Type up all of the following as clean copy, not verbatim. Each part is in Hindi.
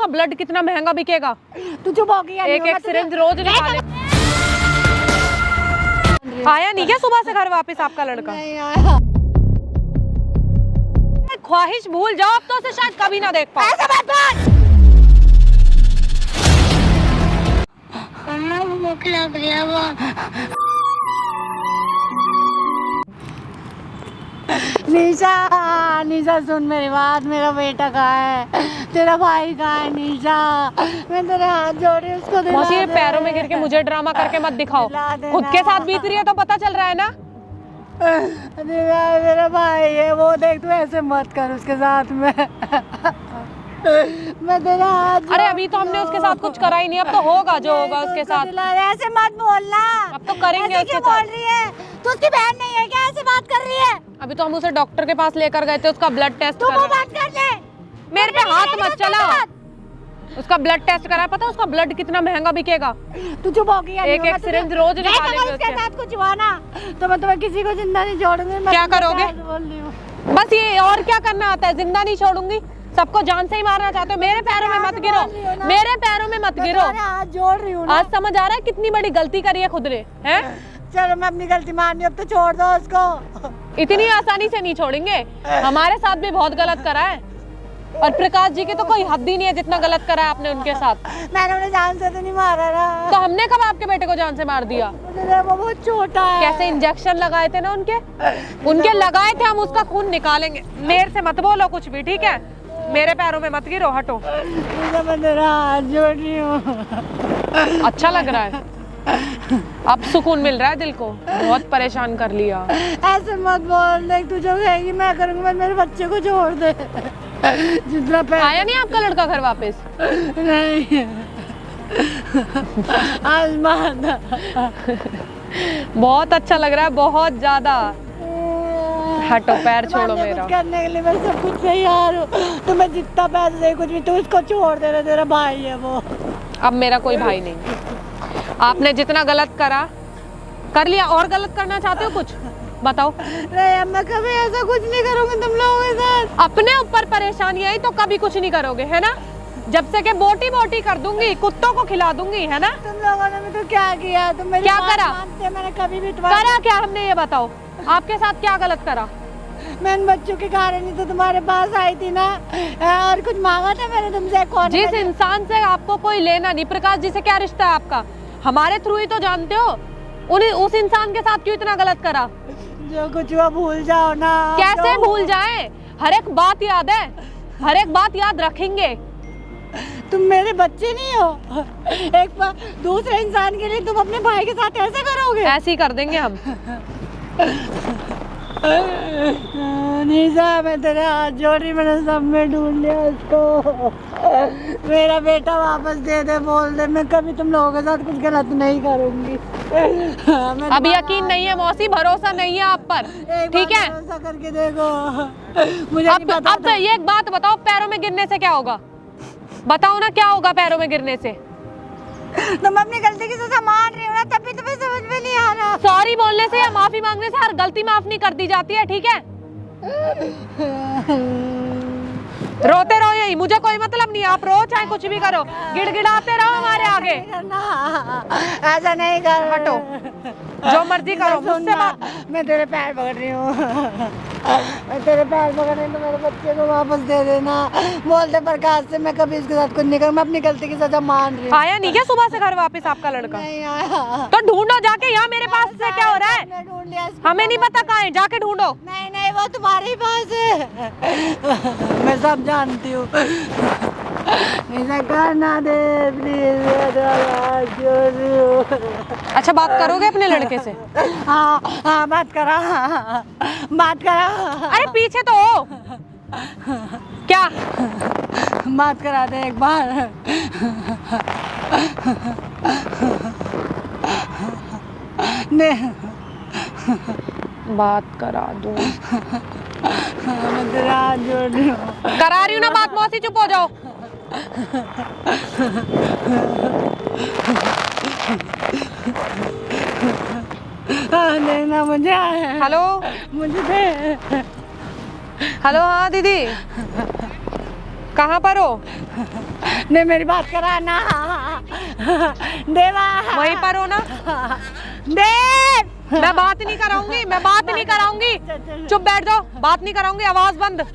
उसका ब्लड कितना महंगा बिकेगा। तू चुप हो गई। एक सिरिंज रोज निकाले। आया नहीं क्या सुबह से घर वापस आपका लड़का? नहीं आया। ख्वाहिश भूल जाओ, अब तो उसे शायद कभी ना देख पाओ। ऐसे मत बोल। भूख लग रही है वो। निशा, निशा सुन मेरी बात। मेरा बेटा कहाँ है? तेरा भाई कहाँ है? निशा, मैं तेरे हाथ जोड़ रही हूँ, उसको दिला मौसी ये दे। पैरों में गिर के मुझे ड्रामा करके मत दिखाओ। दिला देना। खुद के साथ बीत रही है तो पता चल रहा है ना। मेरा भाई है वो, देख तू ऐसे मत कर उसके साथ में। मैं तेरा हाथ। अरे अभी तो हमने उसके साथ कुछ करा ही नहीं, अब तो होगा जो होगा उसके साथ। ऐसे मत बोलना। अब तो करेंगे उसके साथ। बोल रही है तू उसकी बहन नहीं है क्या? ऐसे बात कर रही है। अभी तो हम उसे डॉक्टर के पास लेकर गए थे, उसका ब्लड टेस्ट तू वो करा। बात कर ले। मेरे पे हाथ मत चला। उसका ब्लड टेस्ट करा, पता है उसका ब्लड कितना महंगा बिकेगा। तू चुप हो गई। एक सिरिंज रोज निकालेंगे उसके साथ कुछ हुआ ना तो मैं तुम्हें किसी को जिंदा नहीं छोड़ूंगी। क्या करोगे? बोल रही हूँ बस ये, और क्या करना आता है? जिंदा नहीं छोड़ूंगी। सबको जान से ही मारना चाहते हो। मेरे पैरों में मत गिरो, मेरे पैरों में मत गिरो। हाथ जोड़ रही हूँ। आज समझ आ रहा है कितनी बड़ी गलती करी है खुद ने, हैं? चलो मैं अपनी गलती मान रही हूँ, अब तो छोड़ दो उसको। इतनी आसानी से नहीं छोड़ेंगे। हमारे साथ भी बहुत गलत करा है, और प्रकाश जी की तो कोई हद ही नहीं है जितना गलत करा है आपने उनके साथ। मैंने उन्हें जान से तो नहीं मारा ना। तो हमने कब आपके बेटे को जान से मार दिया? वो बहुत छोटा है। कैसे इंजेक्शन लगाए थे ना उनके लगाए थे। हम उसका खून निकालेंगे। मेरे से मत बोलो कुछ भी, ठीक है? मेरे पैरों में मत गिरो, हटो। मैं तेरा हाथ जोड़ रही हूँ। अच्छा लग रहा है, अब सुकून मिल रहा है दिल को। बहुत परेशान कर लिया। ऐसे मत बोल। देख तू जो कहेगी मैं करूँगी। मैं मेरे बच्चे को छोड़ दे। जितना आया नहीं आपका लड़का घर वापस? नहीं आसमान। बहुत अच्छा लग रहा है, बहुत ज्यादा। हटो, पैर छोड़ो मेरा। कुछ करने के लिए मैं सब कुछ तैयार हूँ। तुम्हें जितना पैसे दे कुछ भी, तू उसको छोड़ दे। तेरा भाई है वो। अब मेरा कोई भाई नहीं। आपने जितना गलत करा कर लिया। और गलत करना चाहते हो कुछ? बताओ। नहीं अब मैं कभी ऐसा कुछ नहीं करूँगी तुम लोगों के साथ। अपने ऊपर परेशानी आई तो कभी कुछ नहीं करोगे, है ना? जब से के बोटी बोटी कर दूंगी, कुत्तों को खिला दूंगी, है ना? तुम लोगों ने तो क्या किया? तुम मेरी क्या बात करा? मानते? मैंने कभी भी करा क्या हमने, ये बताओ। आपके साथ क्या गलत करा? मैं इन बच्चों के कारण ही तो तुम्हारे पास आई थी ना। और कुछ मांगा था मैंने तुमसे? कौन? जिस इंसान से आपको कोई लेना नहीं, प्रकाश जी से क्या रिश्ता है आपका? हमारे थ्रू ही तो जानते हो। उस इंसान के साथ क्यों इतना गलत करा? जो कुछ हुआ भूल जाओ ना। कैसे भूल जाए? हर एक बात याद है, हर एक बात याद रखेंगे। तुम मेरे बच्चे नहीं हो। एक बार दूसरे इंसान के लिए तुम अपने भाई के साथ ऐसे करोगे? ऐसे ही कर देंगे हम। निशा, मैं तेरे हाथ जोड़ रही। मैंने सब में ढूंढ लिया उसको। मेरा बेटा वापस दे दे, बोल दे। मैं कभी तुम लोगों के साथ कुछ गलत नहीं करूंगी। अब यकीन नहीं है मौसी, भरोसा नहीं है आप पर, ठीक है? भरोसा करके देखो। मुझे अब ये एक बात बताओ, पैरों में गिरने से क्या होगा? बताओ ना, क्या होगा पैरों में गिरने से? तुम अपनी गलती की सजा मान रही हो ना, तभी तुम्हें समझ में नहीं आ रहा। सॉरी बोलने से या माफी मांगने से हर गलती माफ नहीं कर दी जाती है, ठीक है? रोते रहो यही, मुझे कोई मतलब नहीं। आप रो चाहे कुछ भी करो, गिड़गिड़ाते रहो हमारे आगे। ऐसा नहीं कर। हटो, जो मर्जी करो, मुझसे बात। मैं तेरे पैर पकड़ रही हूँ। मैं तेरे पैर पकड़ रही हूँ। तो मेरे बच्चे को वापस दे देना। बोलते प्रकाश से मैं कभी इसके साथ कुछ नहीं करूँ। मैं अपनी गलती की सजा मान रही हूँ। आया नहीं क्या सुबह से घर वापस आपका लड़का? नहीं आया। तो ढूंढो जाके। यहाँ मेरे पास से क्या हो रहा है? मैं ढूंढ लिया इसको। हमें नहीं पता कहाँ है, जाके ढूंढो। नहीं नहीं, वो तुम्हारे ही पास है। मैं सब जानती हूँ। ऐसा करना दे प्लीज। अच्छा, बात करोगे अपने लड़के से? हाँ हाँ, बात करा। बात करा। अरे पीछे तो हो। क्या बात करा दे एक बार। ने बात करा दूं? मैं तेरा हाथ जोड़ रही हूँ। करा रही हूँ ना बात मौसी, चुप हो जाओ। देना मुझे। हेलो, मुझे दे। हेलो। हाँ दीदी, कहाँ पर हो? नहीं मेरी बात कराना। देवा वहीं पर हो ना? देव मैं बात नहीं कराऊंगी, मैं बात नहीं कराऊंगी। चुप बैठ जाओ, बात नहीं कराऊंगी, आवाज बंद।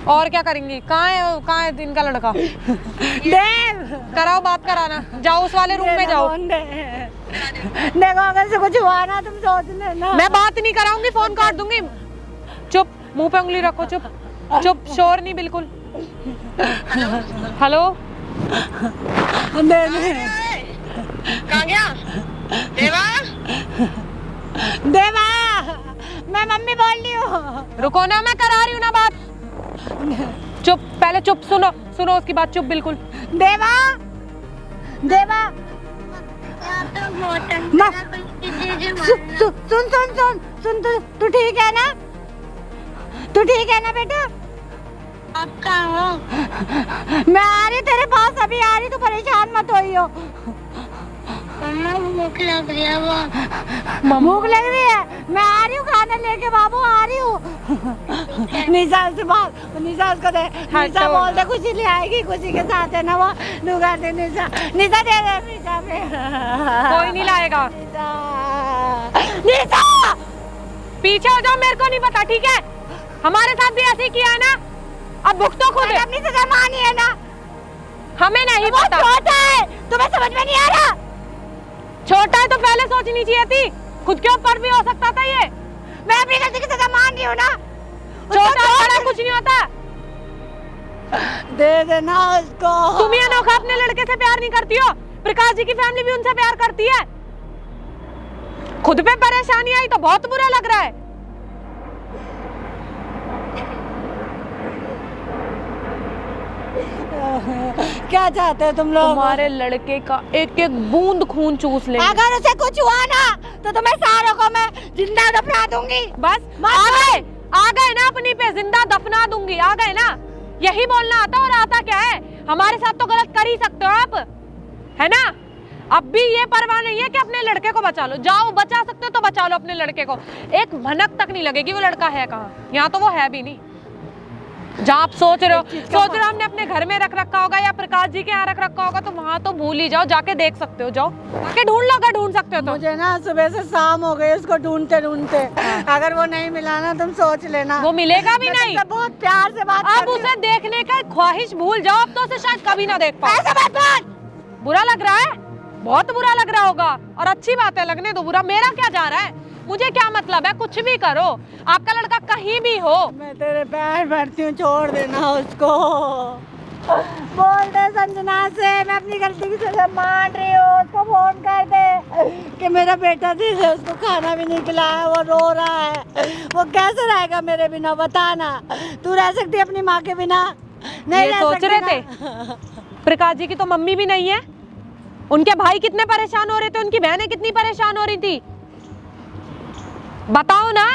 और क्या करेंगी? कहाँ है इनका लड़का? देव कराओ बात कराना, जाओ उस वाले रूम में जाओ। देखो अगर से कुछ हुआ ना तुम सोच लेना। मैं बात नहीं कराऊंगी, फोन काट दूंगी। चुप, मुंह पे उंगली रखो, चुप चुप, शोर नहीं बिल्कुल। हेलो कहाँ गया? देवा देवा मैं मम्मी बोल रही हूँ। रुको ना, मैं करा रही हूँ ना बात। चुप, पहले चुप, सुनो सुनो उसकी बात, चुप बिल्कुल। देवा देवा सुन सुन सुन सुन तू ठीक है ना? तू ठीक है ना बेटा? आप कहाँ हो? मैं आ रही तेरे पास, अभी आ रही, तू परेशान मत होइयो। मम्मा भूख लग रही है वो। भूख लग रही है? मैं आ रही हूँ खाना लेके बाबू, आ रही हूँ। निशा से बोल, निशा उसको दे, निशा बोल दे खुशी ले आएगी, खुशी के साथ है ना वो। लुगा दे निशा, निशा दे दे निशा पे। कोई नहीं लाएगा। निशा पीछे हो जाओ, मेरे को नहीं पता, ठीक है? हमारे साथ भी ऐसे ही किया है ना, अब भुगतो खुद। अपनी सजा मानी है ना? हमें नहीं पता। छोटा है, तुम्हें समझ में नहीं आ रहा? छोटा है तो पहले सोचनी चाहिए थी, खुद के ऊपर भी हो सकता था ये। मैं अपनी गलती की सजा मान रही हूँ ना। छोटा बड़ा कुछ नहीं होता। दे देना उसको। तुम ये अनोखा अपने लड़के से प्यार नहीं करती हो, प्रकाश जी की फैमिली भी उनसे प्यार करती है। खुद पे परेशानी आई तो बहुत बुरा लग रहा है। क्या चाहते हो तुम लोग? तुम्हारे लड़के का एक एक बूंद खून चूस ले। अगर उसे कुछ हुआ ना तो तुम्हें सारों को मैं जिंदा दफना दूंगी। बस आ गए ना, अपनी पे जिंदा दफना दूंगी, आ गए ना। यही बोलना आता, और आता क्या है? हमारे साथ तो गलत कर ही सकते हो आप, है ना? अब भी ये परवाह नहीं है कि अपने लड़के को बचा लो। जाओ, बचा सकते हो तो बचा लो अपने लड़के को। एक भनक तक नहीं लगेगी वो लड़का है कहाँ। यहाँ तो वो है भी नहीं। जहाँ आप सोच रहे हो हमने अपने घर में रख रखा होगा या प्रकाश जी के यहाँ रख रखा होगा, तो वहाँ तो भूल ही जाओ, जाके देख सकते हो। जाओ जाके ढूंढ लो, अगर ढूंढ सकते हो तो। मुझे ना सुबह से शाम हो गई उसको ढूंढते ढूंढते। अगर वो नहीं मिला ना तुम सोच लेना वो मिलेगा भी नहीं। बहुत प्यार से बात अब उसे देखने का ख्वाहिश भूल जाओ, अब तो उसे शायद कभी ना देख पाओ। ऐसा मत बोल। बुरा लग रहा है, बहुत बुरा लग रहा होगा। और अच्छी बात है, लगने दो बुरा, मेरा क्या जा रहा है? मुझे क्या मतलब है? कुछ भी करो, आपका लड़का कहीं भी हो। मैं तेरे पैर भरती हूँ, छोड़ देना उसको। बोल दे संजना से मैं अपनी गलती की सजा मान रही हूँ। उसको फोन कर दे कि मेरा बेटा दे दे, उसको खाना भी नहीं खिलाया, वो रो रहा है। वो कैसे रहेगा मेरे बिना? बताना। तू रह सकती है अपनी माँ के बिना? नहीं ये रह सोच सकती रहे ना? थे प्रकाश जी की तो मम्मी भी नहीं है। उनके भाई कितने परेशान हो रहे थे, उनकी बहनें कितनी परेशान हो रही थी, बताओ ना।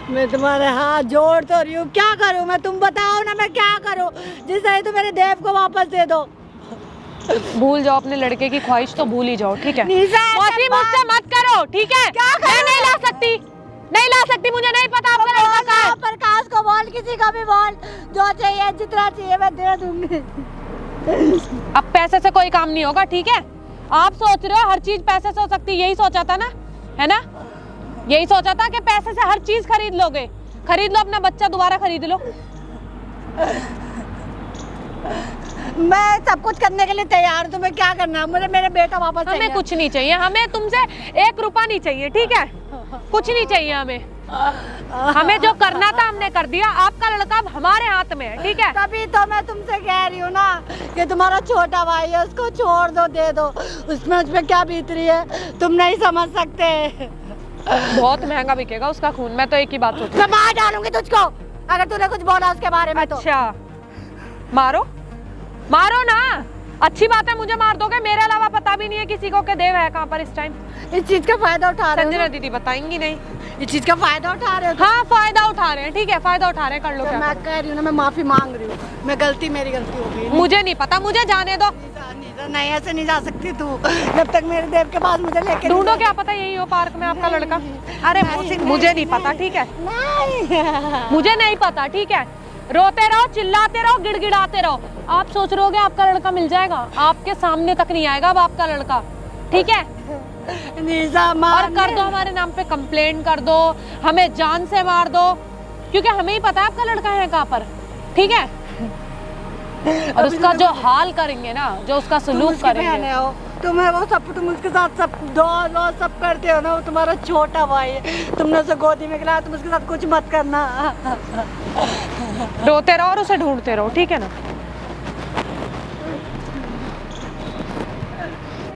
मैं तुम्हारे हाथ जोड़ तो रही हूँ, क्या करूँ मैं? तुम बताओ ना मैं क्या करूँ? जिससे तो मेरे देव को वापस दे दो। भूल जाओ अपने लड़के की ख्वाहिश, तो भूल ही जाओ, ठीक है? निशा, मौसी मुझसे मत करो, ठीक है? मैं नहीं ला सकती, नहीं ला सकती, मुझे नहीं पता आपका लड़का कहाँ है। प्रकाश को बोल, किसी को भी बोल, जो चाहिए जितना चाहिए मैं दे दूंगी। अब पैसे से कोई काम नहीं होगा, ठीक है? आप सोच रहे हो हर चीज पैसे से हो सकती है, यही सोचा था ना, है ना? यही सोचा था कि पैसे से हर चीज खरीद लोगे। खरीद लो, अपना बच्चा दोबारा खरीद लो। मैं सब कुछ करने के लिए तैयार हूँ, तुम्हें क्या करना है? मुझे मेरे बेटा वापस चाहिए। हमें कुछ नहीं चाहिए, हमें तुमसे 1 रुपया नहीं चाहिए, ठीक है? कुछ नहीं चाहिए हमें। हमें जो करना था हमने कर दिया। आपका लड़का अब हमारे हाथ में है, ठीक है? तभी तो मैं तुमसे कह रही हूँ ना कि तुम्हारा छोटा भाई है, उसको छोड़ दो, दे दो। उसमें क्या बीत रही है तुम नहीं समझ सकते। बहुत महंगा बिकेगा उसका खून, मैं तो एक ही बात सोचती हूँ। मैं मार डालूंगी तुझको अगर तूने कुछ बोला उसके बारे में। अच्छा, मारो मारो ना, अच्छी बात है, मुझे मार दोगे। मेरे अलावा पता भी नहीं है किसी को कि देव है कहाँ पर इस टाइम। इस चीज का फायदा उठा रहे हो? संजना दीदी बताएंगी नहीं। इस चीज का फायदा उठा रहे हो? हाँ, फायदा उठा रहे हैं, ठीक है? फायदा उठा रहे हैं, कर लो। क्या मैं कह रही हूँ ना, मैं माफी मांग रही हूँ। मैं गलती, मेरी गलती हो गई। मुझे नहीं पता, मुझे जाने दो। नहीं, ऐसे नहीं जा सकती तू। जब तक मेरे देव के पास मुझे लेके ढूंढो, क्या पता यही हो पार्क में आपका लड़का। अरे मुझे नहीं पता, ठीक है? नहीं, मुझे नहीं पता, ठीक है? रोते रहो, चिल्लाते रहो, गिड़गिड़ाते रहो। आप सोच रहे होगे आपका लड़का मिल जाएगा, आपके सामने तक नहीं आएगा अब आपका लड़का, ठीक है? निशा और कर दो हमारे नाम पे कंप्लेंट कर दो, हमें जान से मार दो, क्योंकि हमें ही पता है आपका लड़का है कहाँ पर, ठीक है? और उसका जो हाल करेंगे ना, जो उसका सलूक करेंगे, तुम्हें वो सब, तुम उसके साथ सब दो सब करते हो ना, वो तुम्हारा छोटा भाई है, तुमने उसे गोदी में खिलाया, तुम उसके साथ कुछ मत करना। रोते रहो और उसे ढूंढते रहो, ठीक है ना?